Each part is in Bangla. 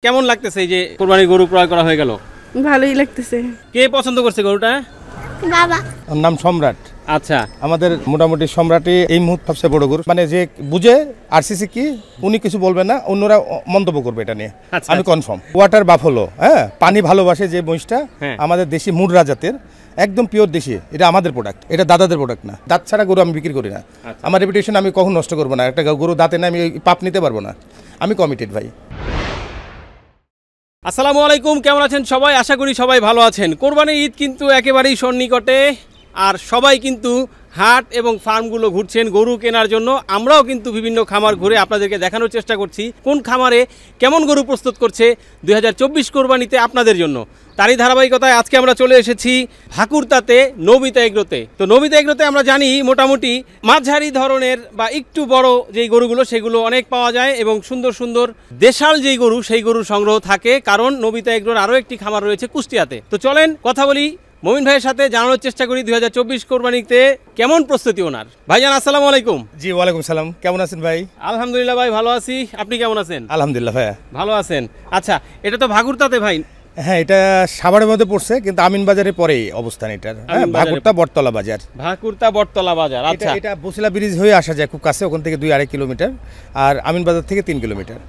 কেমন লাগতেছে এই যে কুরবানির গরু ক্রয় করা হয়ে গেল? ভালোই লাগতেছে। কে পছন্দ করছে গরুটা? বাবা। ওর নাম সম্রাট। আচ্ছা, আমাদের মোটামুটি সম্রাটই এই মুহূর্তে সবচেয়ে বড় গরু, মানে যে বুঝে আরসিসি কি উনি কিছু বলবে না, অন্যরা মন্তব্য করবে এটা নিয়ে। আচ্ছা, আমি কনফার্ম ওয়াটার বাফলো, হ্যাঁ, পানি ভালোবাসে যে মহিষটা, হ্যাঁ। আমাদের দেশি মুররা জাতের একদম পিওর দেশি, এটা আমাদের প্রোডাক্ট, এটা দাদাদের প্রোডাক্ট না। দাঁত ছাড়া গরু আমি বিক্রি করি না। আচ্ছা। আমার রেপুটেশন আমি কখন নষ্ট করবো না, একটা গরু দাঁতে না আমি পাপ নিতে পারবো না, আমি কমিটেড ভাই। আসসালামু আলাইকুম, কেমন আছেন সবাই? আশা করি সবাই ভালো আছেন। কোরবানির ঈদ কিন্তু একেবারেই সন্নিকটে, আর সবাই কিন্তু হাট এবং ফার্মগুলো ঘুরছেন গরু কেনার জন্য। আমরাও কিন্তু বিভিন্ন খামার ঘুরে আপনাদেরকে দেখানোর চেষ্টা করছি কোন খামারে কেমন গরু প্রস্তুত করছে 2024 কোরবানিতে আপনাদের জন্য। তারই ধারাবাহিকতায় আজকে আমরা চলে এসেছি ভাকুরতাতে নবিতা এগ্রোতে। তো নবিতা এগ্রোতে আমরা জানি মোটামুটি মাঝারি ধরনের বা একটু বড় যেই গরুগুলো সেগুলো অনেক পাওয়া যায়, এবং সুন্দর সুন্দর দেশাল যেই গরু সেই গরুর সংগ্রহ থাকে, কারণ নবিতা এগ্রোর আরও একটি খামার রয়েছে কুষ্টিয়াতে। তো চলেন কথা বলি মমিন ভাইয়ের সাথে, জানানোর চেষ্টা করি 2024 কোরবানিতে কেমন প্রস্তুতি ওনার। ভাইজান আসসালামু আলাইকুম। জি ওয়ালাইকুম সালাম, কেমন আছেন ভাই? আলহামদুলিল্লাহ ভাই, ভালো আছি। আপনি কেমন আছেন? আলহামদুলিল্লাহ ভাইয়া ভালো আছেন। আচ্ছা, এটা তো ভাকুরতাতে ভাই? হ্যাঁ, এটা সাভারের মধ্যে পড়ছে, কিন্তু আমিন বাজারে পরেই অবস্থান এটার। হ্যাঁ, ভাকুরতা বটতলা বাজার। ভাকুরতা বটতলা বাজার। আচ্ছা, এটা বসিলা ব্রিজ হয়ে আসা যায় খুব কাছে, ওখান থেকে 2-2.5 কিলোমিটার, আর আমিন বাজার থেকে 3 কিলোমিটার।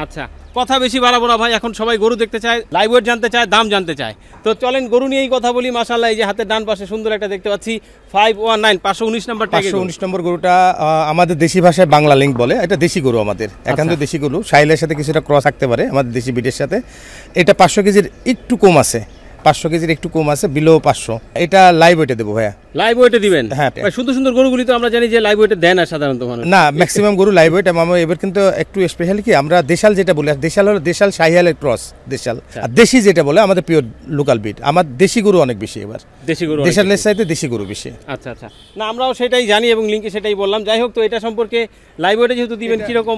আচ্ছা, কথা বেশি বাড়াবো না ভাই, এখন সবাই গরু দেখতে চায়, লাইভ ওয়েট জানতে চায়, দাম জানতে চায়। তো চলেন গরু নিয়েই কথা বলি। মাশাআল্লাহ, এই যে হাতের ডান পাশে সুন্দর একটা দেখতে পাচ্ছি 519 519 নম্বর ট্যাগ। 519 নম্বর গরুটা আমাদের দেশি ভাষায় বাংলা লিঙ্ক বলে। এটা দেশি গরু আমাদের, একান্ত দেশি গরু। সাইলের সাথে কিছুটা ক্রস থাকতে পারে আমাদের দেশি বিটের সাথে। এটা 500 কেজির একটু কম আছে, 500 কেজির একটু কম আছে, বিলো 500। এটা লাইভ ওয়েটে দেবো ভাইয়া। লাইভ ওয়েটে দিবেন? হ্যাঁ। সুন্দর সুন্দর গরুগুলি তো আমরা জানি যে লাইভ ওয়েটে দেন না সাধারণত মানুষ। না, ম্যাক্সিমাম গরু লাইভ ওয়েট। এবার কিন্তু একটু স্পেশাল কি, আমরা দেশাল যেটা বলি, দেশাল হলো দেশাল শাহিয়ালের ক্রস দেশাল, আর দেশি যেটা বলে আমাদের পিওর লোকাল বিট। আমার দেশি গরু অনেক বেশি, এবার দেশি গরু দেশালের চাইতে দেশি গরু বেশি। আচ্ছা আচ্ছা, না আমরাও সেটাই জানি এবং লিঙ্কে সেটাই বললাম। যাই হোক, তো এটা সম্পর্কে লাইভ ওয়েটে যেহেতু দিবেন কিরকম?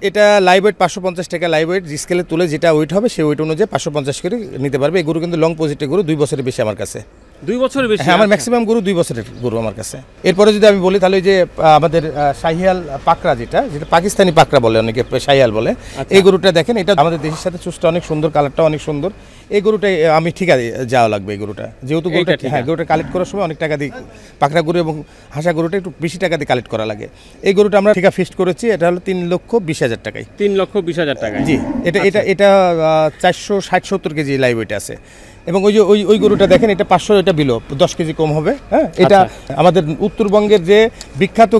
এটা লাইভ ওয়েট 550 টাকা লাইভ ওয়েট, স্কেলে তুলে যেটা ওয়েট হবে সেই ওয়েট অনুযায়ী 550 করে নিতে পারবে। এই গরু কিন্তু লং পজিটিভ গরু, 2 বছরের বেশি আমার কাছে। 2 বছরের বেশি? হ্যাঁ, আমার ম্যাক্সিমাম গরু 2 বছরের গরু আমার কাছে। এরপরে যদি আমি বলি তাহলে যে আমাদের শাহিয়াল পাকড়া, যেটা পাকিস্তানি পাকড়া বলে, অনেকে শাহিয়াল বলে। এই গরুটা দেখেন, এটা আমাদের দেশের সাথে চুষটা অনেক সুন্দর, কালারটা অনেক সুন্দর। এই গরুটাই আমি ঠিক আছে যাওয়া লাগবে। এই গরুটা যেহেতু গরুটা, হ্যাঁ, গরুটা কালেক্ট করার সময় অনেক টাকা দিই। পাকড়া গরু এবং হাসা গরুটা একটু বেশি টাকা দিয়ে কালেক্ট করা লাগে। এই গরুটা আমরা ঠিকা ফিক্সড করেছি, এটা হলো 3,20,000 টাকায়। 3,20,000 টাকায়? জি। এটা 460-70 কেজি লাইভ ওয়েট আছে। এবং ওই গরুটা দেখেন, এটা 500, এটা বিলো 10 কেজি কম হবে। হ্যাঁ, এটা আমাদের উত্তরবঙ্গের যে বিখ্যাত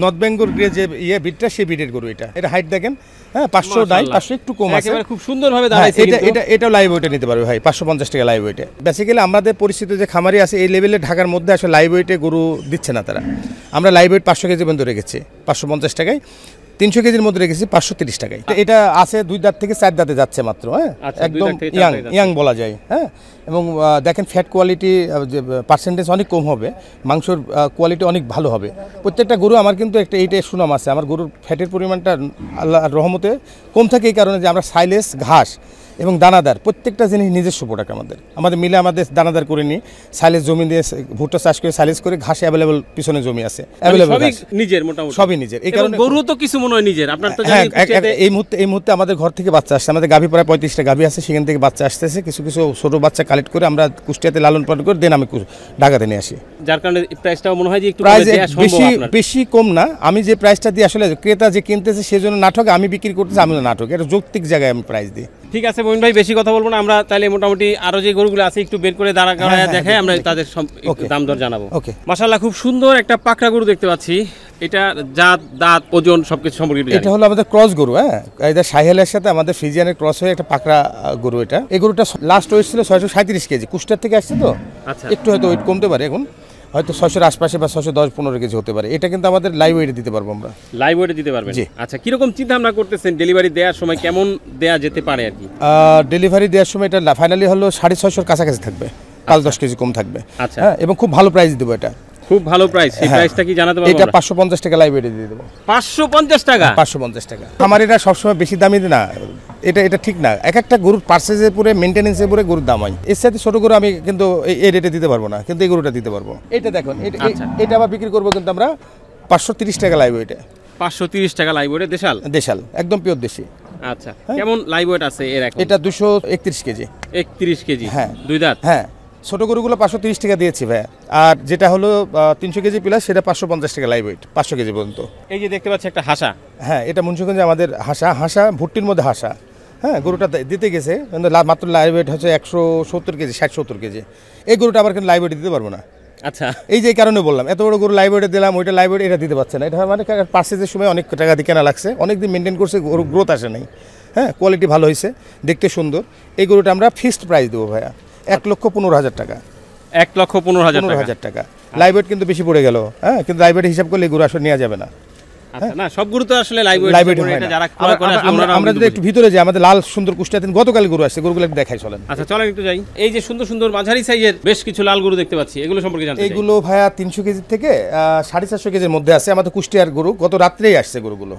নর্থ বেঙ্গল যে বিটটা, সেই বিটের গরু। এটা হাইট দেখেন, হ্যাঁ, 500 নাই, 500 একটু কম আছে, খুব সুন্দরভাবে দাঁড়াইছে। এটা লাইভ ওয়েটে নিতে পারবে ভাই, 550 টাকা লাইভ ওয়েটে। বেসিক্যালি আমাদের পরিচিত যে খামারি আছে এই লেভেলে ঢাকার মধ্যে আসলে লাইভ ওয়েটে গরু দিচ্ছে না তারা। আমরা লাইভ ওয়েট 500 কেজি পর্যন্ত রেখেছি 550 টাকায়, 300 কেজির মধ্যে রেখেছি 530 টাকায়। এটা আছে 2 দাঁত থেকে 4 দাঁতে যাচ্ছে মাত্র। হ্যাঁ, একদম ইয়াং বলা যায়। হ্যাঁ, এবং দেখেন ফ্যাট কোয়ালিটি পার্সেন্টেজ অনেক কম হবে, মাংসর কোয়ালিটি অনেক ভালো হবে। প্রত্যেকটা গরু আমার কিন্তু এইটা সুনাম আছে, আমার গরুর ফ্যাটের পরিমাণটা আল্লাহর রহমতে কম থাকে, এই কারণে যে আমরা সাইলেস, ঘাস এবং দানাদার প্রত্যেকটা জিনিস নিজস্ব প্রোডাক্ট আমাদের মিলে আমাদের দানাদার করে নিই। সাইলেস জমি দিয়ে ভুট্টা চাষ করে সাইলেস করে, ঘাসে অ্যাভেলেবল পিছনে জমি আছে, নিজের মোটামুটি সবই নিজের। এই কারণে গরু তো কিছু মনে হয় নিজের। আপনার তো এই মুহূর্তে আমাদের ঘর থেকে বাচ্চা আসছে, আমাদের গাভী প্রায় 35টা গাভী আছে, সেখান থেকে বাচ্চা আসতেছে। কিছু কিছু ছোট বাচ্চা কালেক্ট করে আমরা কুষ্টিয়াতে লালন পালন করে দেন আমি ঢাকাতে নিয়ে আসি, যার কারণে প্রাইসটাও মনে হয় যে একটু বেশি কম না। আমি যে প্রাইসটা দিই আসলে ক্রেতা যে কিনতেছে সেজন্য নাটক, আমি বিক্রি করতেছি আমি নাটক, এটা যৌক্তিক জায়গায় আমি প্রাইস দিই। ঠিক আছে মমিন ভাই, বেশি কথা বলবো না আমরা। তাহলে মোটামুটি আরো যে গরুগুলো আছে একটু বের করে দাঁড়া করায় দেখাই, আমরা তাদের দাম দর জানাবো। ওকে। মাশাআল্লাহ, খুব সুন্দর একটা পাকড়া গরু দেখতে পাচ্ছি। এটা জাত, দাঁত, ওজন সবকিছু সম্পর্কে এটা হলো আমাদের ক্রস গরু। হ্যাঁ, এটা শাহিয়ালের সাথে আমাদের ফ্রিজিয়ানের ক্রস হয়ে একটা পাকড়া গরু। এটা এই গরুটা লাস্ট ওয়েট ছিল 637 কেজি, কুষ্টিয়ার থেকে আসছে তো একটু হয়তো ওয়েট কমতে পারে, এখন হয়তো 600-এর আশপাশে বা 610-15 কেজি হতে পারে। এটা কিন্তু আমাদের লাইভ ওয়েটে দিতে পারবো আমরা। লাইভ ওয়েটে দিতে পারবেন? জি। আচ্ছা, কিরকম চিন্তা ভাবনা করতেছেন ডেলিভারি দেওয়ার সময়, কেমন দেয়া যেতে পারে আর কি? ডেলিভারি দেওয়ার সময় এটা ফাইনালি হলো 650-এর কাছাকাছি থাকবে, 5-10 কেজি কম থাকবে। আচ্ছা, হ্যাঁ, এবং খুব ভালো প্রাইস দেবো এটা। খুব ভালো প্রাইস। এই প্রাইসটা কি জানাতে পারবো? এটা 550 টাকা লাইভ ওয়েটে দিয়ে দেবো। 550 টাকা? 550 টাকা। আমার এটা সবসময় বেশি দামি না, এটা ঠিক না। এক একটা গরুর পার্সেসের পরে, মেনটেন্যান্সের পরে গরুর দাম হয়। এর সাথে ছোট গরু আমি কিন্তু এই রেটে দিতে পারবো না, কিন্তু এই গরুটা দিতে পারবো। এটা দেখুন, এটা আবার বিক্রি করবো কিন্তু আমরা 530 টাকা লাইভ ওয়েটে। 530 টাকা লাইভ ওয়েটে দেশাল? দেশাল, একদম পিওর দেশি। আচ্ছা, কেমন লাইভ ওয়েট আছে এর এখন? এটা 231 কেজি। 31 কেজি, হ্যাঁ। 2 দাঁত। হ্যাঁ, ছোট গরুগুলো 530 টাকা দিয়েছি ভাই। আর যেটা হলো 300 কেজি প্লাস সেটা 550 টাকা লাইভ ওয়েট, 500 কেজি পর্যন্ত। এই যে দেখতে পাচ্ছি একটা হাসা। হ্যাঁ, এটা মুন্সিগঞ্জে আমাদের হাসা ভুট্টির মধ্যে হাসা। হ্যাঁ, গরুটা দিতে গেছে কিন্তু মাত্র লাইভ ওয়েট হচ্ছে 170 কেজি, 60-70 কেজি। এই গরুটা আবার কিন্তু লাইভ ওয়েট দিতে পারবো না। আচ্ছা, এই যে কারণে বললাম, এত বড় গরু লাইভ ওয়েটে দিলাম, ওইটা লাইভ ওয়েট এটা দিতে পারছে না। এটা মানে পার্সেজের সময় অনেক টাকা দিয়ে কেনা লাগছে, অনেকদিন মেনটেন করছে, গরু গ্রোথ আসে নাই। হ্যাঁ, কোয়ালিটি ভালো হয়েছে, দেখতে সুন্দর। এই গরুটা আমরা ফিক্সড প্রাইস দেবো ভাইয়া, 1,15,000 টাকা। 1,15,000 টাকা। লাইভ ওয়েট কিন্তু বেশি পড়ে গেল। হ্যাঁ, কিন্তু লাইভ ওয়েট হিসাব করলে গরু আসলে নেওয়া যাবে না। আচ্ছা, না সব গরু তো আসলে লাইভ লাইভ ওয়েট ওয়েট হয় না। যারা ক্রয় করে আসলে আমরা যদি একটু ভিতরে যাই, আমাদের লাল সুন্দর কুষ্টিয়াতে গতকাল গরু আসছে, গরুগুলো একটু দেখাই চলেন। আচ্ছা, চলেন একটু যাই। এই যে সুন্দর সুন্দর মাঝারি সাইজের বেশ কিছু লাল গরু দেখতে পাচ্ছি, এগুলো সম্পর্কে জানতে চাই। এগুলো ভাইয়া 300 কেজি থেকে 450 কেজির মধ্যে আছে। আমাদের কুষ্টিয়ার গরু গত রাত্রেই আসছে গরুগুলো,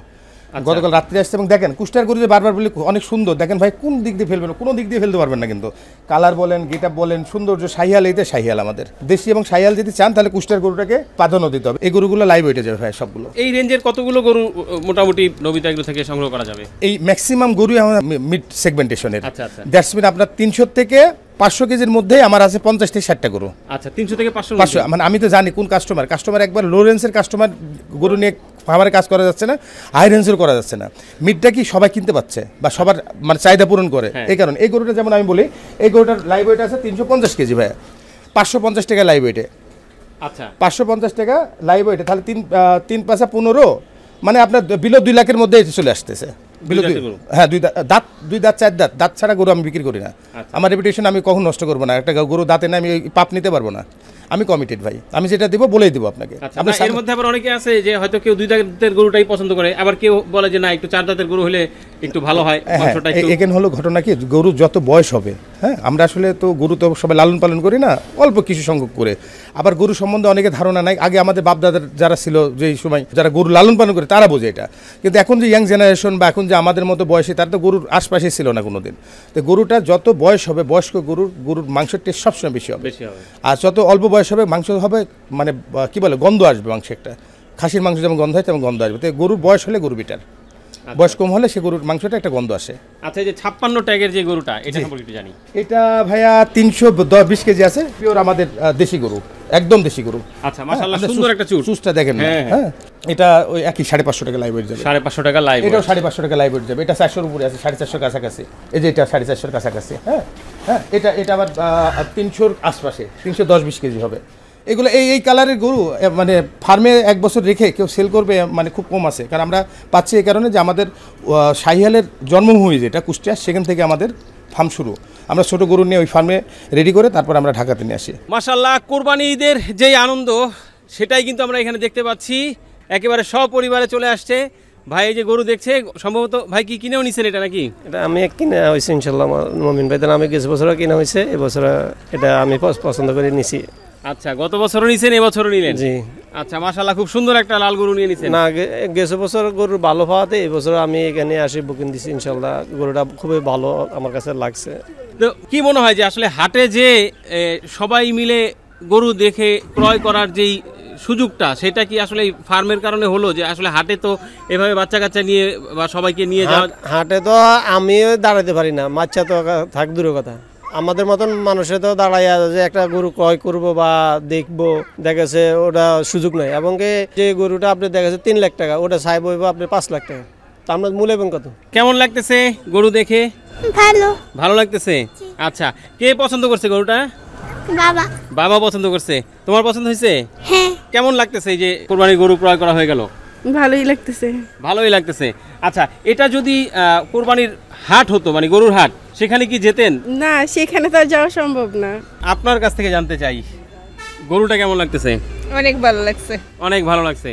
গতকাল রাত্রে আসছে। এবং দেখেন কুষ্টিয়ার গরু যে বারবার বলি অনেক সুন্দর, দেখেন ভাই কোন দিক দিয়ে ফেলবেন, কোনো দিক দিয়ে ফেলতে পারবেন না। কিন্তু কালার বলেন, গেটআপ বলেন, সৌন্দর্য, শাহিয়াল, এইটা শাহিয়াল আমাদের দেশি। এবং শাহিয়াল যদি চান তাহলে কুষ্টিয়ার গরুটাকে প্রাধান্য দিতে হবে। এই গরুগুলো লাইভ ওয়েটে যাবে ভাই সবগুলো। এই রেঞ্জের কতগুলো গরু মোটামুটি নবিতা এগুলো থেকে সংগ্রহ করা যাবে? এই ম্যাক্সিমাম গরুই আমাদের মিড সেগমেন্টেশনের। আচ্ছা আচ্ছা, দ্যাটস মিন আপনার 300 থেকে 500 কেজির মধ্যে আমার আছে 50 থেকে 60টা গরু। আচ্ছা, 300 থেকে 500 মানে আমি তো জানি কোন কাস্টমার একবার লো রেঞ্জের কাস্টমার গরু নিয়ে খামারে কাজ করা যাচ্ছে না, হাই রেঞ্জের করা যাচ্ছে না। মিডটা কি সবাই কিনতে পারছে বা সবার মানে চাহিদা পূরণ করে, এই কারণে এই গরুটা যেমন আমি বলি, এই গরুটার লাইভ ওয়েট আছে 350 কেজি ভাই, 550 টাকা লাইভ ওয়েটে। আচ্ছা, 550 টাকা লাইভ ওয়েটে, তাহলে 3 5 15, মানে আপনার বিলো 2 লাখের মধ্যে চলে আসতেছে। হ্যাঁ, 2 দাঁত 4 দাঁত ছাড়া গরু আমি বিক্রি করি না। আমার রেপুটেশন আমি কখন নষ্ট করবো না। একটা গরু দাঁতে না আমি পাপ নিতে পারবো না। আমি কমিটেড ভাই, আমি যেটা দেবো বলেই দেবো আপনাকে। এর মধ্যে আবার অনেকে আছে যে হয়তো কেউ 2 দাঁতের গরুটাই পছন্দ করে, আবার কেউ বলে যে না একটু 4 দাঁতের গরু হলে একটু ভালো হয়। এখানে হলো ঘটনা কি, গরু যত বয়স হবে, হ্যাঁ, আমরা আসলে তো গরু তো সবাই লালন পালন করি না, অল্প কিছু সংখ্যক করে। আবার গরু সম্বন্ধে অনেকে ধারণা নাই। আগে আমাদের বাপদাদার যারা ছিল, যেই সময় যারা গরু লালন পালন করে তারা বোঝে এটা। কিন্তু এখন যে ইয়াং জেনারেশন বা এখন যে আমাদের মতো বয়সী, তারা তো গরুর আশপাশে ছিল না কোনোদিন। তো গরুটা যত বয়স হবে, বয়স্ক গরুর মাংসের টেস্ট সবসময় বেশি হবে। আর যত অল্প বয়স হবে মাংস হবে মানে কি বলে, গন্ধ আসবে মাংস। একটা খাসির মাংস যেমন গন্ধ হয় তেমন গন্ধ আসবে। তো গরুর বয়স হলে গরু বিটার, বয়স কম হলে সে গরুর মাংসটা একটা গন্ধ আসে। আচ্ছা, এই যে 56 ট্যাগের যে গরুটা, এটা সম্পর্কে একটু জানি। এটা ভাইয়া 320 কেজি আছে, পিওর আমাদের দেশি গরু, একদম দেশি গরু। আচ্ছা, মাশাআল্লাহ, সুন্দর একটা চুষটা দেখেন। হ্যাঁ, এটা ওই একই 550 টাকা লাইভ ওয়েট যাবে। 550 টাকা লাইভ, এটাও 550 টাকা লাইভ ওয়েট যাবে। এটা 400 উপরে আছে, 450 কাছাকাছি। এই যে এটা 450 কাছাকাছি। হ্যাঁ হ্যাঁ, এটা আবার 300 আশপাশে, 310-20 কেজি হবে। এগুলো এই কালারের গরু মানে ফার্মে 1 বছর রেখে কেউ সেল করবে মানে খুব কম আছে। কারণ আমরা পাচ্ছি এই কারণে যে আমাদের শাহিয়ালের জন্মভূমি যেটা কুষ্টিয়া, সেখান থেকে আমাদের ফার্ম শুরু। আমরা ছোট গরু নিয়ে ওই ফার্মে রেডি করে তারপর আমরা ঢাকাতে নিয়ে আসি। মাশাআল্লাহ, কোরবানি ঈদের যেই আনন্দ সেটাই কিন্তু আমরা এখানে দেখতে পাচ্ছি। একেবারে সপরিবারে চলে আসছে ভাই। এই যে গরু দেখছে, সম্ভবত ভাই কি কিনেও নিছেন এটা নাকি? এটা আমি কিনা হয়েছে ইনশাল্লাহ, মমিন ভাই আমি গেছে বছর কিনা হয়েছে, এবছর এটা আমি পছন্দ করে নিছি। আচ্ছা, গত বছরও নিছেন, এবছরও নিলেন? জি। আচ্ছা, মাশাআল্লাহ, খুব সুন্দর একটা লাল গরু নিয়ে নিছেন। না, গেছে বছর গরুর ভালো পাওয়াতে এবছর আমি এখানে আসি বুকিং দিছি। ইনশাল্লাহ গরুটা খুবই ভালো আমার কাছে লাগছে। তো কি মনে হয় যে আসলে হাটে যে সবাই মিলে গরু দেখে ক্রয় করার যেই সুযোগটা, সেটা কি আসলে ফার্মের কারণে হলো? যে আসলে হাটে তো এভাবে বাচ্চা কাচ্চা নিয়ে বা সবাইকে নিয়ে যাওয়া, হাটে তো আমিও দাঁড়াতে পারি না, বাচ্চা তো থাক দূরের কথা। আমাদের মতন মানুষের তো দাঁড়াইয়া যে একটা গরু ক্রয় করবো বা দেখবো, দেখেছে ওটা সুযোগ নাই। এবং যে গরুটা আপনি দেখেছে 3 লাখ টাকা, ওটা চাইব আপনি 5 লাখ টাকা। তো আপনার মূল্য এবং কত? কেমন লাগতেছে গরু দেখে? ভালো লাগতেছে। আচ্ছা, কে পছন্দ করছে গরুটা? বাবা পছন্দ করছে। তোমার পছন্দ হয়েছে? হ্যাঁ। কেমন লাগতেছে এই যে কোরবানির গরু ক্রয় করা হয়ে গেল? ভালোই লাগতেছে। ভালোই লাগতেছে। আচ্ছা, এটা যদি কোরবানির হাট হতো, মানে গরুর হাট, সেখানে কি যেতেন? না, সেখানে তো যাওয়া সম্ভব না। আপনার কাছ থেকে জানতে চাই, গরুটা কেমন লাগতেছে? অনেক ভালো লাগছে। অনেক ভালো লাগছে।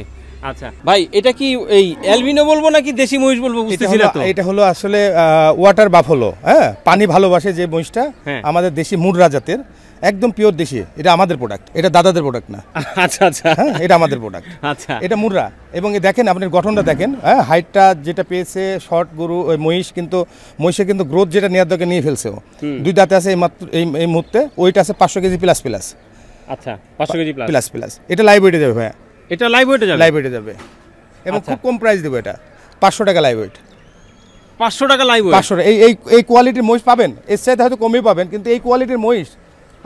আচ্ছা ভাই, এটা কি এই অ্যালবিনো বলবো নাকি দেশি মহিষ বলবো বুঝতেছি না তো। এটা হলো আসলে ওয়াটার বাফলো। হ্যাঁ, পানি ভালোবাসে যে মহিষটা, আমাদের দেশি মুররা জাতের, একদম পিওর দেশি। এটা আমাদের প্রোডাক্ট, এটা দাদাদের প্রোডাক্ট না। আচ্ছা আচ্ছা, হ্যাঁ, এটা আমাদের প্রোডাক্ট। আচ্ছা, এটা মুররা। এবং দেখেন আপনার গঠনটা দেখেন, হ্যাঁ, হাইটটা যেটা পেয়েছে শর্ট গরু, ওই মহিষ কিন্তু মহিষে কিন্তু গ্রোথ যেটা নেওয়ার দরকার নিয়ে ফেলছে। ও 2 দাঁতে আছে এই মুহূর্তে। ওইটা আছে 500 কেজি প্লাস প্লাস। আচ্ছা, 500 কেজি প্লাস প্লাস। এটা লাইভ ওয়েটে যাবে ভাইয়া। এটা লাইভ ওয়েটে যাবে? লাইভ ওয়েটে যাবে এবং খুব কম প্রাইস দেবো। এটা 500 টাকা লাইভ ওয়েট। 500 টাকা লাইভ ওয়েট। 500 এই কোয়ালিটির মহিষ পাবেন, এর চাইতে হয়তো কমই পাবেন, কিন্তু এই কোয়ালিটির মহিষ,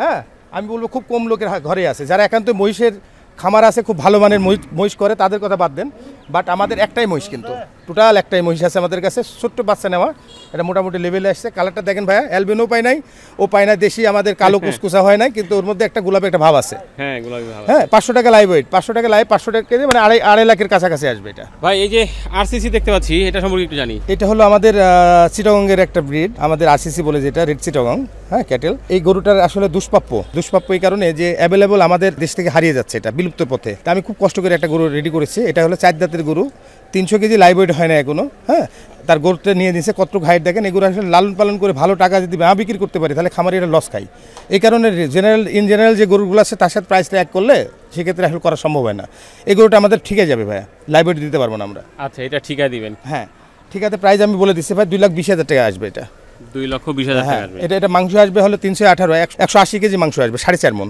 হ্যাঁ আমি বলবো খুব কম লোকের ঘরে আছে। যারা একান্ত মহিষের খামার আছে, খুব ভালো মানের মহিষ করে, তাদের কথা বাদ দেন। বাট আমাদের একটাই মহিষ, কিন্তু টোটাল একটাই মহিষ আছে আমাদের কাছে, ছোট্ট বাচ্চা নেওয়া, এটা মোটামুটি লেভেলে আসছে। কালারটা দেখেন ভাইয়া, অ্যালবিনো পাই নাই, ও পাই না দেশি, আমাদের কালো কুচকুচা হয় নাই, কিন্তু ওর মধ্যে একটা গোলাপি একটা ভাব আছে। হ্যাঁ গোলাপি ভাব। হ্যাঁ 500 টাকা লাইভ ওয়েট, 500 টাকা লাইভ, 500 টাকা কেজি, মানে আড়াই লাখের কাছাকাছি আসবে এটা। ভাই এই যে আরসিসি দেখতে পাচ্ছি, এটা সম্পর্কে একটু জানি। এটা হলো আমাদের চিটাগংয়ের একটা ব্রিড, আমাদের আরসিসি বলে যেটা, রেড চিটাগং, হ্যাঁ ক্যাটেল। এই গরুটার আসলে দুষ্প্রাপ্য এই কারণে যে অ্যাভেলেবল আমাদের দেশ থেকে হারিয়ে যাচ্ছে, এটা বিলুপ্ত পথে। তা আমি খুব কষ্ট করে একটা গরু রেডি করেছি। এটা হলো 4 দাঁতের গরু, 300 কেজি লাইভ ওয়েট হয় না এখনো। হ্যাঁ তার গরুটা নিয়ে নিয়েছে, কতটুকু হাইট দেখেন। এগুলো আসলে লালন পালন করে ভালো টাকা যদি না বিক্রি করতে পারি, তাহলে খামারি এটা লস খাই। এই কারণে ইন জেনারেল যে গরুগুলো আছে তার সাথে প্রাইসটা এক করলে সেক্ষেত্রে আসলে করা সম্ভব হয় না। এই গরুটা আমাদের ঠিকই যাবে ভাইয়া, লাইভ ওয়েট দিতে পারবো না আমরা। আচ্ছা এটা ঠিকায় দিবেন? হ্যাঁ ঠিক আছে, প্রাইস আমি বলে দিচ্ছি ভাই, 2,20,000 টাকা আসবে এটা। 2,20,000 টাকা আসবে। এটা মাংস আসবে হলো 318, 180 কেজি মাংস আসবে, 4.5 মণ।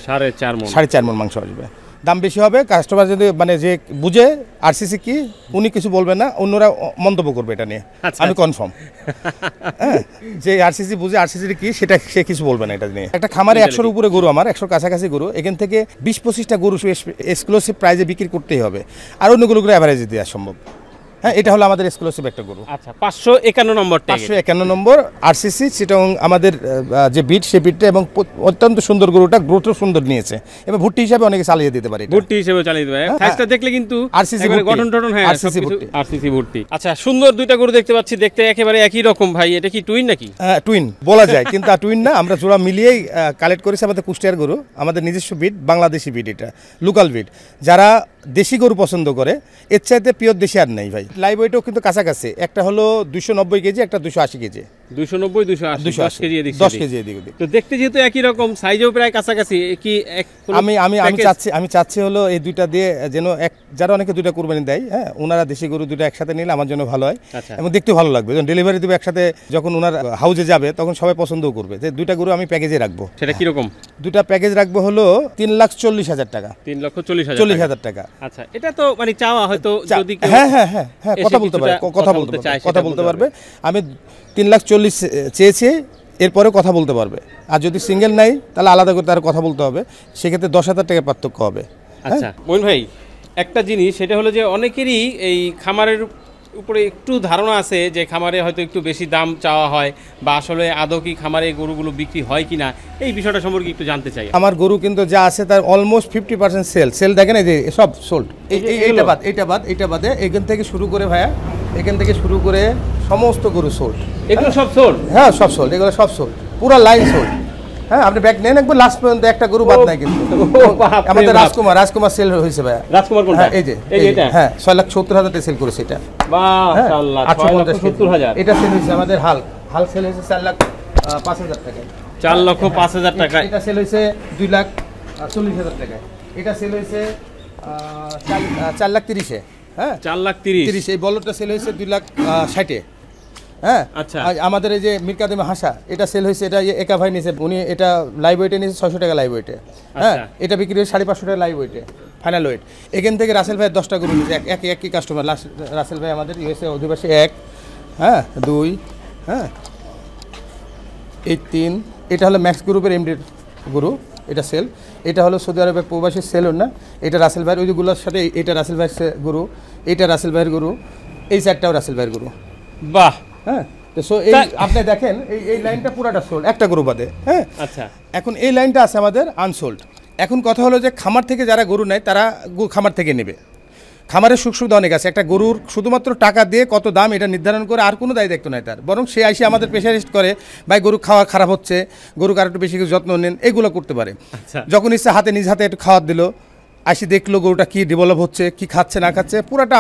4.5 মণ মাংস আসবে। দাম বেশি হবে, কাস্টমার যদি মানে যে বুঝে আরসিসি কি, উনি কিছু বলবে না, অন্যরা মন্তব্য করবে এটা নিয়ে, আমি কনফার্ম। হ্যাঁ যে আরসিসি বুঝে আরসিসি কি সেটা সে কিছু বলবে না এটা নিয়ে। একটা খামারে 100-র উপরে গরু, আমার 100-র কাছাকাছি গরু, এখান থেকে 20-25টা গরু এক্সক্লুসিভ প্রাইজে বিক্রি করতেই হবে, আর অন্য গরুগুলো অ্যাভারেজে দেওয়া সম্ভব। হ্যাঁ এটা হলো আমাদের এক্সক্লুসিভ একটা গরু। আচ্ছা 551 নম্বর, 551 নম্বর আরসিসি চিটাগং আমাদের যে বিট, সে বিটটা, এবং অত্যন্ত সুন্দর গরুটা, গ্রোথও সুন্দর নিয়েছে, এবং ভুট্টি হিসাবে অনেকে চালিয়ে দিতে পারে, ভুট্টি হিসেবে চালিয়ে দিতে পারে। সাইজটা দেখলে কিন্তু আরসিসি গঠন টঠন, হ্যাঁ আরসিসি ভুট্টি। আচ্ছা সুন্দর দুইটা গরু দেখতে পাচ্ছি, দেখতে একেবারে একই রকম। ভাই এটা কি টুইন নাকি? টুইন বলা যায়, কিন্তু টুইন না, আমরা জোড়া মিলিয়েই কালেক্ট করেছি। আমাদের কুষ্টিয়ার গরু, আমাদের নিজস্ব বিট, বাংলাদেশি বিট, এটা লোকাল বিট। যারা দেশি গরু পছন্দ করে, এর চাইতে পিওর দেশি আর নেই ভাই। লাইভ ওয়েটও কিন্তু কাছাকাছি, একটা হলো 290 কেজি, একটা 280 কেজি। 290, 280, 10 কেজি এদিক, 10 কেজি এদিক। তো দেখতে যেহেতু একই রকম, সাইজও প্রায় কাছাকাছি, কি আমি চাচ্ছি হলো এই দুইটা দিয়ে যেন যারা অনেকে দুইটা কুরবানি দেয়, হ্যাঁ ওনারা দেশি গরু দুইটা একসাথে নিলে আমার জন্য ভালো হয়, এবং দেখতে ভালো লাগবে। যখন ডেলিভারি দেবে একসাথে, যখন ওনার হাউজে যাবে, তখন সবাই পছন্দও করবে। যে দুইটা গরু আমি প্যাকেজে রাখবো। সেটা কিরকম? দুইটা প্যাকেজ রাখবো হলো 3,40,000 টাকা। 3,40,000 টাকা। আচ্ছা এটা তো মানে চাওয়া হয়তো, যদি হ্যাঁ কথা বলতে পারবে। আমি 3,40,000 চেয়েছি, এরপরে কথা বলতে পারবে। আর যদি সিঙ্গেল নাই, তাহলে আলাদা করে তার কথা বলতে হবে, সেক্ষেত্রে 10,000 টাকা পার্থক্য হবে। আচ্ছা মইন ভাই, একটা জিনিস সেটা হলো যে অনেকেরই এই খামারের উপরে একটু ধারণা আছে যে খামারে হয়তো একটু বেশি দাম চাওয়া হয়, বা আসলে আদৌ কি খামারে গরুগুলো বিক্রি হয় কিনা, এই বিষয়টা সম্পর্কে একটু জানতে চাই। আমার গরু কিন্তু যা আছে তার অলমোস্ট 50% সেল দেখেন, এই যে সব সোল্ড। এইটা বাদে এখান থেকে শুরু করে ভাইয়া, এখান থেকে শুরু করে সমস্ত গরু সোল্ড। এগুলো সব সোল্ড? হ্যাঁ সব সোল্ড, এগুলো সব সোল্ড, পুরো লাইন সোল্ড। হ্যাঁ আপনি ব্যাগ নেন একবার, লাস্ট পর্যন্ত একটা গরু বাদ নাই কিন্তু। আমাদের রাজকুমার সেল হয়েছে ভাইয়া। রাজকুমার কোনটা? এই যে এটা, হ্যাঁ 6,70,000 টাকা সেল করেছে এটা। মাশাআল্লাহ, 6,70,000। এটা সেল হয়েছে আমাদের হাল সেল হয়েছে 4,05,000 টাকা। 4,05,000 টাকা। এটা সেল হয়েছে 2,40,000 টাকা। এটা সেল হয়েছে 4,30,000। হ্যাঁ 4,30,000। এই বলটা সেল হয়েছে 2,60,000। হ্যাঁ আচ্ছা, আমাদের এই যে মিরকাদেমে হাসা, এটা সেল হয়েছে, এটা একা ভাই নিয়েছে, উনি এটা লাইভ ওয়েটে নিয়েছে 600 টাকা লাইভ ওয়েটে। হ্যাঁ এটা বিক্রি হয়েছে 550 টাকা লাইভ ওয়েটে, ফাইনাল ওয়েট। এখান থেকে রাসেল ভাই 10টা গরু নিয়েছে, একই কাস্টমার। রাসেল ভাই আমাদের ইউএসএ অধিবাসী 1, হ্যাঁ 2, হ্যাঁ এই 3। এটা হলো ম্যাক্স গ্রুপের এমডির গরু, এটা সেল। এটা হলো সৌদি আরবের প্রবাসী সেল না, এটা রাসেল ভাইয়ের, ওইগুলোর সাথে এটা রাসেল ভাইয়ের গরু, এটা রাসেল ভাইয়ের গরু, এই 4টাও রাসেল ভাইয়ের গরু। বাহ। হ্যাঁ তো এই আপনি দেখেন এই লাইনটা পুরাটা সোল্ড, একটা গরু বাদে। হ্যাঁ আচ্ছা, এখন এই লাইনটা আছে আমাদের আনসোল্ড। এখন কথা হলো যে খামার থেকে যারা গরু নেয়, তারা খামার থেকে নেবে। খামারের সুখ সুবিধা অনেক আছে। একটা গরুর শুধুমাত্র টাকা দিয়ে কত দাম এটা নির্ধারণ করে আর কোনো দায়িত্ব নাই তার, বরং সে এসে আমাদের প্রেশারিস্ট করে, ভাই গরু খাওয়া খারাপ হচ্ছে, গরু কার একটু বেশি যত্ন নেন, এগুলো করতে পারে। যখন ইচ্ছা নিজ হাতে একটু খাওয়ার দিল, আসি দেখলো গরুটা কি ডেভেলপ হচ্ছে, কি খাচ্ছে না খাচ্ছে, পুরাটা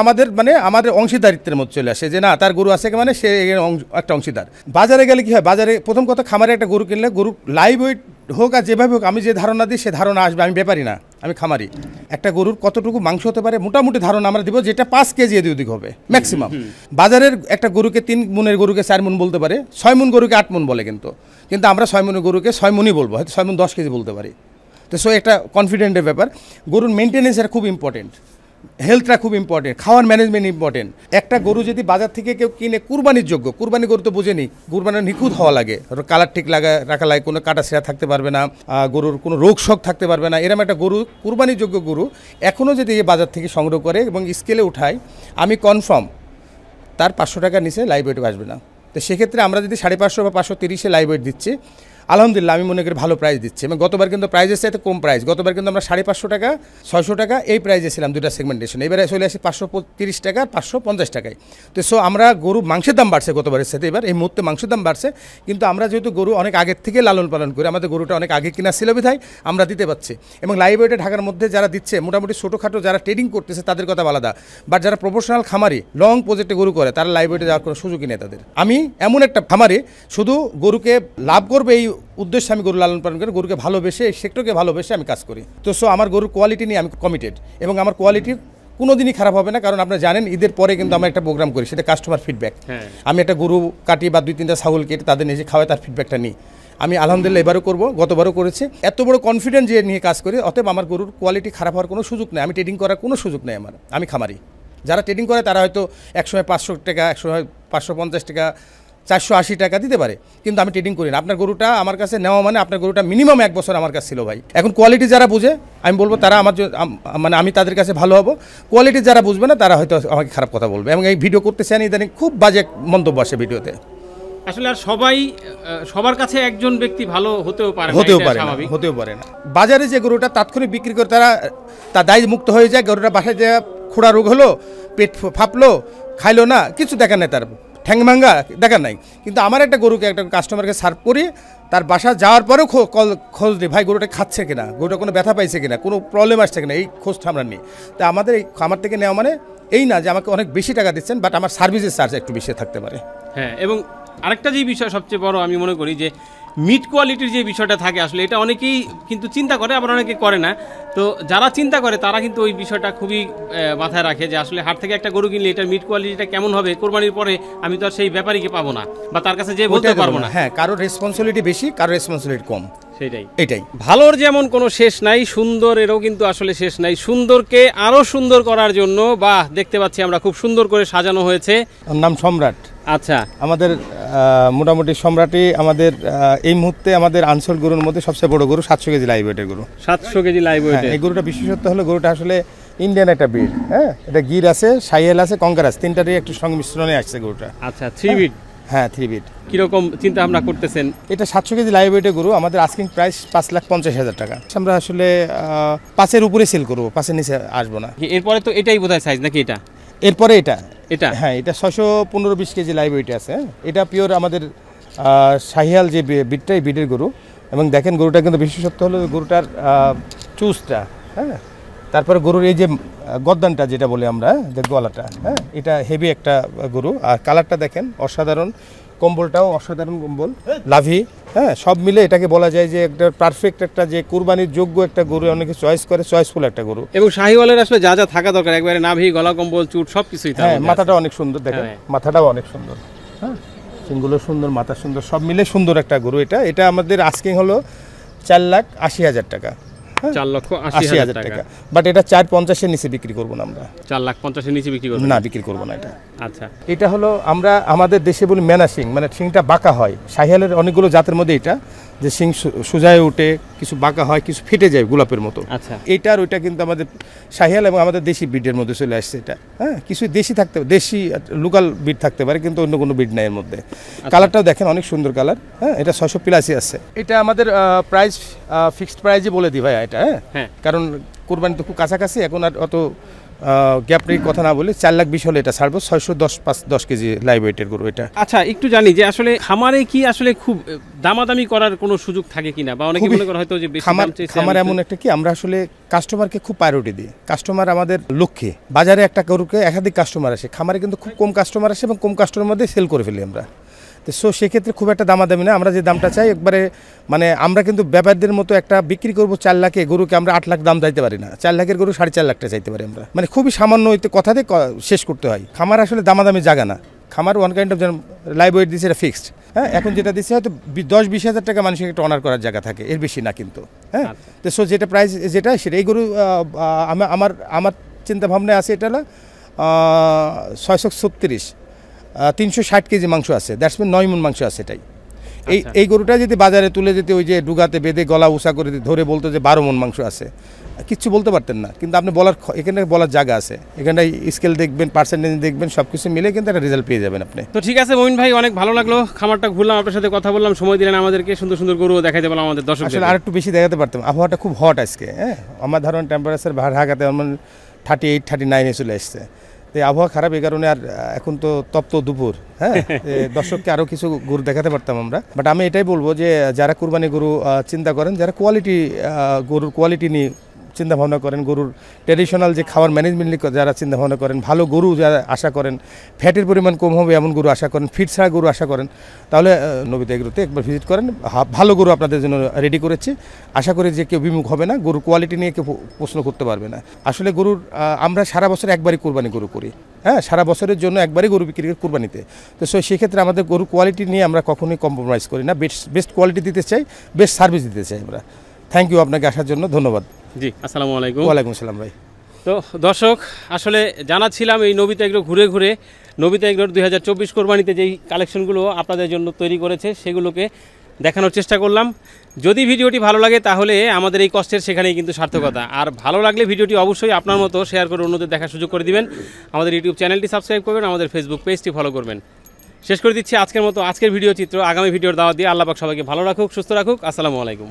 আমাদের অংশীদারিত্বের মধ্যে চলে আসে, যে না তার গরু আছে মানে সে একটা অংশীদার। বাজারে গেলে কি হয়, বাজারে প্রথম কথা খামারে একটা গরু কিনলে, গরু লাইভ ওয়েট হোক আর যেভাবে হোক, আমি যে ধারণা দিই সে ধারণা আসবে। আমি ব্যাপারই না, আমি খামারি। একটা গরুর কতটুকু মাংস হতে পারে মোটামুটি ধারণা আমরা দিব, যেটা 5 কেজি এদিক ওদিক হবে ম্যাক্সিমাম। বাজারের একটা গরুকে 3 মনের গরুকে 4 মন বলতে পারে, 6 মন গরুকে 8 মন বলে, কিন্তু আমরা 6 মনের গরুকে 6 মনই বলবো, হয়তো 6 মন 10 কেজি বলতে পারি। তো একটা কনফিডেন্টের ব্যাপার। গরুর মেনটেন্যান্স এটা খুব ইম্পর্টেন্ট। হেলথটা খুব ইম্পর্টেন্ট, খাওয়ার ম্যানেজমেন্ট ইম্পর্টেন্ট। একটা গরু যদি বাজার থেকে কেউ কিনে কুরবানির যোগ্য, কুরবানি গরু তো বুঝেনি, কুরবানির নিখুঁত হওয়া লাগে, কালার ঠিক রাখা লাগে, কোনো কাটা ছেঁড়া থাকতে পারবে না, গরুর কোনো রোগ শোক থাকতে পারবে না, এরকম একটা গরু কুরবানির যোগ্য গরু এখনও যদি এই বাজার থেকে সংগ্রহ করে এবং স্কেলে উঠায়, আমি কনফার্ম তার 500 টাকার নিচে লাইভ ওয়েট আসবে না। তো সেক্ষেত্রে আমরা যদি 550 বা 530 লাইভ ওয়েট দিচ্ছি, আলহামদুলিল্লাহ আমি মনে করি ভালো প্রাইস দিচ্ছে। এবং গতবার কিন্তু প্রাইসের সাথে কম প্রাইস, গতবার কিন্তু আমরা 550 টাকা 600 টাকা এই প্রাইসে ছিলাম দুটা সেগমেন্টেশন, এবারে চলে আসে 530 টাকা 550 টাকায়। তো সো আমরা গরু মাংসের দাম বাড়ছে গতবারের সাথে, এবার এই মুহূর্তে মাংসের দাম বাড়ছে, কিন্তু আমরা যেহেতু গরু অনেক আগের থেকে লালন পালন করি, আমাদের গরুটা অনেক আগে কিনা ছিল বিধায় আমরা দিতে পারছি। এবং লাইভ ওয়েটে ঢাকার মধ্যে যারা দিচ্ছে মোটামুটি ছোটোখাটো যারা ট্রেডিং করতেছে তাদের কথা আলাদা, বাট যারা প্রফেশনাল খামারি লং প্রজেক্টে গরু করে তারা লাইভ ওয়েটে যাওয়ার কোনো সুযোগই নেই তাদের। আমি এমন একটা খামারে শুধু গরুকে লাভ করবে এই উদ্দেশ্যে আমি গরু লালন পালন করে গরুকে ভালোবেসে এই সেক্টরকে ভালোবেসে আমি কাজ করি। তো সো আমার গরুর কোয়ালিটি নিয়ে আমি কমিটেড এবং আমার কোয়ালিটি কোনো দিনই খারাপ হবে না, কারণ আপনারা জানেন ঈদের পরে কিন্তু আমরা একটা প্রোগ্রাম করি, সেটা কাস্টমার ফিডব্যাক। আমি একটা গরু কাটি বা 2-3টা ছাগল কেটে তাদের নিজে খাওয়াই, তার ফিডব্যাকটা নিই। আমি আলহামদুলিল্লাহ এবারও করবো, গতবারও করেছি। এত বড় কনফিডেন্স যে নিয়ে কাজ করি, অতএব আমার গরুর কোয়ালিটি খারাপ হওয়ার কোনো সুযোগ নেই, আমি ট্রেডিং করার কোনো সুযোগ নেই আমার। আমি খামারি, যারা ট্রেডিং করে তারা হয়তো একসময় 500 টাকা, একসময় 550 টাকা, 480 টাকা দিতে পারে, কিন্তু আমি ট্রেডিং করি না। আপনার গরুটা আমার কাছে নেওয়া মানে আপনার গরুটা মিনিমাম 1 বছর আমার কাছে ছিল ভাই। এখন কোয়ালিটি যারা বুঝে আমি বলবো তারা আমার মানে আমি তাদের কাছে ভালো হবো, কোয়ালিটি যারা বুঝবে না তারা হয়তো আমাকে খারাপ কথা বলবে। এবং এই ভিডিও করতে চান ইদানিং খুব বাজে মন্তব্য আসে ভিডিওতে। আসলে আর সবার কাছে একজন ব্যক্তি ভালো হতেও পারে না। বাজারে যে গরুটা তাৎক্ষণিক বিক্রি করে তার দায় মুক্ত হয়ে যায়, গরুটা বাসায় যে খোড়া রোগ হলো, পেট ফাঁপলো, খাইলো না, কিছু দেখা নেই, তার ঠ্যাং ভাঙ্গা দেখা নাই। কিন্তু আমার একটা গরুকে একটা কাস্টমারকে সার্ভ করি, তার বাসা যাওয়ার পরেও খোঁজ দিই, ভাই গরুটা খাচ্ছে কিনা, গরুটা কোনো ব্যথা পাইছে কিনা, কোনো প্রবলেম আসছে কিনা, এই খোঁজটা আমরা নিই। তা আমাদের এই খামার থেকে নেওয়া মানে এই না যে আমাকে অনেক বেশি টাকা দিচ্ছেন, বাট আমার সার্ভিসের চার্জ একটু বেশি থাকতে পারে। হ্যাঁ, এবং আরেকটা যে বিষয় সবচেয়ে বড় আমি মনে করি যে মিট কোয়ালিটির যে বিষয়টা থাকে, আসলে এটা অনেকেই কিন্তু চিন্তা করে, আবার অনেকে করে না। তো যারা চিন্তা করে তারা কিন্তু ওই বিষয়টা খুবই মাথায় রাখে যে আসলে হাট থেকে একটা গরু কিনলে এটার মিট কোয়ালিটিটা কেমন হবে, কোরবানির পরে আমি তো আর সেই ব্যাপারীকে পাবো না বা তার কাছে যে বলতে পারবো না। হ্যাঁ, কারো রেসপন্সিবিলিটি বেশি, কারো রেসপন্সিবিলিটি কম, এটাই। ভালোর যেমন কোনো শেষ নাই, সুন্দরেরও কিন্তু আসলে শেষ নাই। সুন্দরকে আরো সুন্দর করার জন্য দেখতে পাচ্ছি আমরা খুব সুন্দর করে সাজানো হয়েছে। নাম সম্রাট। আচ্ছা, আমাদের মোটামুটি সম্রাটই আমাদের এই মুহূর্তে আমাদের আনসোল গরুর মধ্যে সবচেয়ে বড় গরু, 700 কেজি লাইভ ওয়েটের গরু। 700 কেজি লাইভ ওয়েট। এই গরুটা বিশেষত্ব হলো গরুটা আসলে ইন্ডিয়ান একটা ব্রিড। হ্যাঁ, এটা গির আছে, শাহিয়াল আছে, কঙ্কার আছে, তিনটারই একটু সংমিশ্রণে আসছে গরুটা। আচ্ছা, 3 বিট। হ্যাঁ, 3 বিট। কিরকম চিন্তা ভাবনা করতেছেন? এটা 700 কেজি লাইভ ওয়েটের গরু, আমাদের আস্কিং প্রাইস 5,50,000 টাকা। আমরা আসলে 5-এর উপরে সেল করবো, 5-এর নিচে আসবো না। এরপরে তো এটাই বোধহয় সাইজ নাকি? এরপরে এটা হ্যাঁ, এটা 615-20 কেজি লাইভ ওয়েট আছে। এটা পিওর আমাদের শাহিয়াল যে বিটটা, এই বিটের গরু। এবং দেখেন গরুটা কিন্তু বিশেষত্ব হলো গরুটার চুজটা। হ্যাঁ, তারপরে গরুর এই যে গদ্দানটা যেটা বলি আমরা, যে গলাটা, হ্যাঁ, এটা হেভি একটা গরু। আর কালারটা দেখেন অসাধারণ, কম্বলটাও অসাধারণ কম্বল, লাভি। হ্যাঁ, সব মিলে এটাকে বলা যায় যে একটা পারফেক্ট একটা যে কুরবানির যোগ্য একটা গরু, অনেকে চয়েস করে, চয়েসফুল একটা গরু। এবং শাহিওয়ালের আসলে যা যা থাকা দরকার, একবারে নাভি, গলা, কম্বল, চুট সবকিছুই। হ্যাঁ, মাথাটা অনেক সুন্দর, দেখেন মাথাটাও অনেক সুন্দর। হ্যাঁ, সিংগুলো সুন্দর, মাথা সুন্দর, সব মিলে সুন্দর একটা গরু। এটা আমাদের আস্কিং হলো 4,80,000 টাকা। 4,80,000 টাকা। বাট এটা 450-এর নিচে বিক্রি করবো না আমরা। 4,50,000-এর নিচে বিক্রি করবো না, বিক্রি করবো না এটা। আচ্ছা, এটা হলো আমরা আমাদের দেশে বলি মেনা শিং, মানে শিংটা বাঁকা হয়। শাহিয়ালের অনেকগুলো জাতের মধ্যে এটা যে শিং সোজায় উঠে, কিছু বাঁকা হয়, কিছু ফেটে যায় গোলাপের মতো। আচ্ছা, এইটা আর ওইটা কিন্তু আমাদের শাহিয়াল এবং আমাদের দেশি ব্রিডের মধ্যে চলে আসছে এটা। হ্যাঁ, কিছু দেশি থাকতে, দেশি লোকাল ব্রিড থাকতে পারে, কিন্তু অন্য কোনো ব্রিড নাই এর মধ্যে। কালারটাও দেখেন অনেক সুন্দর কালার। হ্যাঁ, এটা 685 আছে। এটা আমাদের প্রাইস ফিক্সড প্রাইজে বলে দিই ভাই এটা। হ্যাঁ, কারণ কুরবানি তো খুব কাছাকাছি, এখন আর অত গ্যাপ রেট কথা না বলে 4,20,000 হলে এটা ছাড়বো। 610 কেজি লাইভ ওয়েটের গরু এটা। আচ্ছা, একটু জানি যে আসলে খামারে কি আসলে খুব দামাদামি করার কোনো সুযোগ থাকে কিনা, বা অনেকে মনে করে হয়তো যে বেশি দাম চাইছে। খামার এমন একটা কি, আমরা আসলে কাস্টমারকে খুব প্রায়োরিটি দিই। কাস্টমার আমাদের লক্ষ্যে। বাজারে একটা গরুকে একাধিক কাস্টমার আসে, খামারে কিন্তু খুব কম কাস্টমার আসে এবং কম কাস্টমারের মধ্যে সেল করে ফেলি আমরা। তো সেক্ষেত্রে খুব একটা দামাদামি না, আমরা যে দামটা চাই একবারে, মানে আমরা কিন্তু ব্যাপারীদের মতো একটা বিক্রি করবো 4 লাখে গরুকে আমরা 8 লাখ দাম চাইতে পারি না। 4 লাখের গরু 4.5 লাখ টাকা চাইতে পারি আমরা, মানে খুবই সামান্য কথা দিয়ে শেষ করতে হয়। খামার আসলে দামাদামি জায়গা না। খামার one kind of live weight দিচ্ছে, এটা ফিক্সড। হ্যাঁ, এখন যেটা দিচ্ছে হয়তো 10-20 হাজার টাকা মানুষের একটা অনার করার জায়গা থাকে, এর বেশি না কিন্তু। হ্যাঁ, তো যেটা প্রাইস যেটা সেটা, এই গরু আমার চিন্তা ভাবনায় আছে এটা হলো 636 360 কেজি মাংস আছে, দ্যাটস মিন 9 মণ মাংস আছে এটাই। এই গরুটা যদি বাজারে তুলে যেতে ওই যে ডুগাতে বেঁধে গলা উঁচা করে ধরে বলতো যে 12 মণ মাংস আছে, কিচ্ছু বলতে পারতেন না। কিন্তু আপনি এখানে বলার জায়গা আছে, এখানে স্কেল দেখবেন, পার্সেন্টেজ দেখবেন, সব কিছু মিলে কিন্তু একটা রেজাল্ট পেয়ে যাবেন আপনি। তো ঠিক আছে মমিন ভাই, অনেক ভালো লাগলো, খামারটা ঘুরলাম, আপনার সাথে কথা বললাম, সময় দিলেন আমাদেরকে, সুন্দর সুন্দর গরু দেখাইতে পারলাম আমাদের দর্শক। আসলে আর একটু বেশি দেখাতে পারতাম, আবহাওয়াটা খুব হট আজকে। হ্যাঁ, আমার ধারণা টেম্পারেচার ঢাকাতে আমার 38, 39 চলে আসছে। তো আবহাওয়া খারাপ, এই কারণে আর এখন তো তপ্ত দুপুর। হ্যাঁ, দর্শককে আরও কিছু গরু দেখাতে পারতাম আমরা। বাট আমি এটাই বলবো যে যারা কুরবানি গরু চিন্তা করেন, যারা গরুর কোয়ালিটি নিয়ে চিন্তা ভাবনা করেন, গরুর ট্র্যাডিশনাল যে খাবার ম্যানেজমেন্ট নিয়ে যারা চিন্তা ভাবনা করেন, ভালো গরু যারা আশা করেন, ফ্যাটের পরিমাণ কম হবে এমন গরু আশা করেন, ফিট ছাড়া গরু আশা করেন, তাহলে নবিতা এগ্রোতে একবার ভিজিট করেন। ভালো গরু আপনাদের জন্য রেডি করেছি, আশা করি যে কেউ বিমুখ হবে না, গরুর কোয়ালিটি নিয়ে কেউ প্রশ্ন করতে পারবে না। আসলে গরুর আমরা সারা বছর একবারই কোরবানি গরু করি। হ্যাঁ, সারা বছরের জন্য একবারই গরু বিক্রি করি কোরবানিতে। তো সেক্ষেত্রে আমাদের গরুর কোয়ালিটি নিয়ে আমরা কখনোই কম্প্রোমাইজ করি না, বেস্ট কোয়ালিটি দিতে চাই, বেস্ট সার্ভিস দিতে চাই আমরা। থ্যাংক ইউ আপনাকে আসার জন্য, ধন্যবাদ। জি, আসসালামু আলাইকুম। ওয়ালাইকুম আসসালাম ভাই। তো দর্শক, আসলে জানাচ্ছিলাম এই নবিতা এগ্রো ঘুরে ঘুরে নবিতা এগ্রোর 2024 কোরবানিতে যেই কালেকশনগুলো আপনাদের জন্য তৈরি করেছে সেগুলোকে দেখানোর চেষ্টা করলাম। যদি ভিডিওটি ভালো লাগে তাহলে আমাদের এই কষ্টের সেখানেই কিন্তু সার্থকতা। আর ভালো লাগলে ভিডিওটি অবশ্যই আপনার মতো শেয়ার করে অন্যদের দেখার সুযোগ করে দিবেন। আমাদের ইউটিউব চ্যানেলটি সাবস্ক্রাইব করবেন, আমাদের ফেসবুক পেজটি ফলো করবেন। শেষ করে দিচ্ছি আজকের মতো আজকের ভিডিও চিত্র। আগামী ভিডিওর দাওয়াত দিয়ে আল্লাহ পাক সবাইকে ভালো রাখুক, সুস্থ রাখুক। আসসালামু আলাইকুম।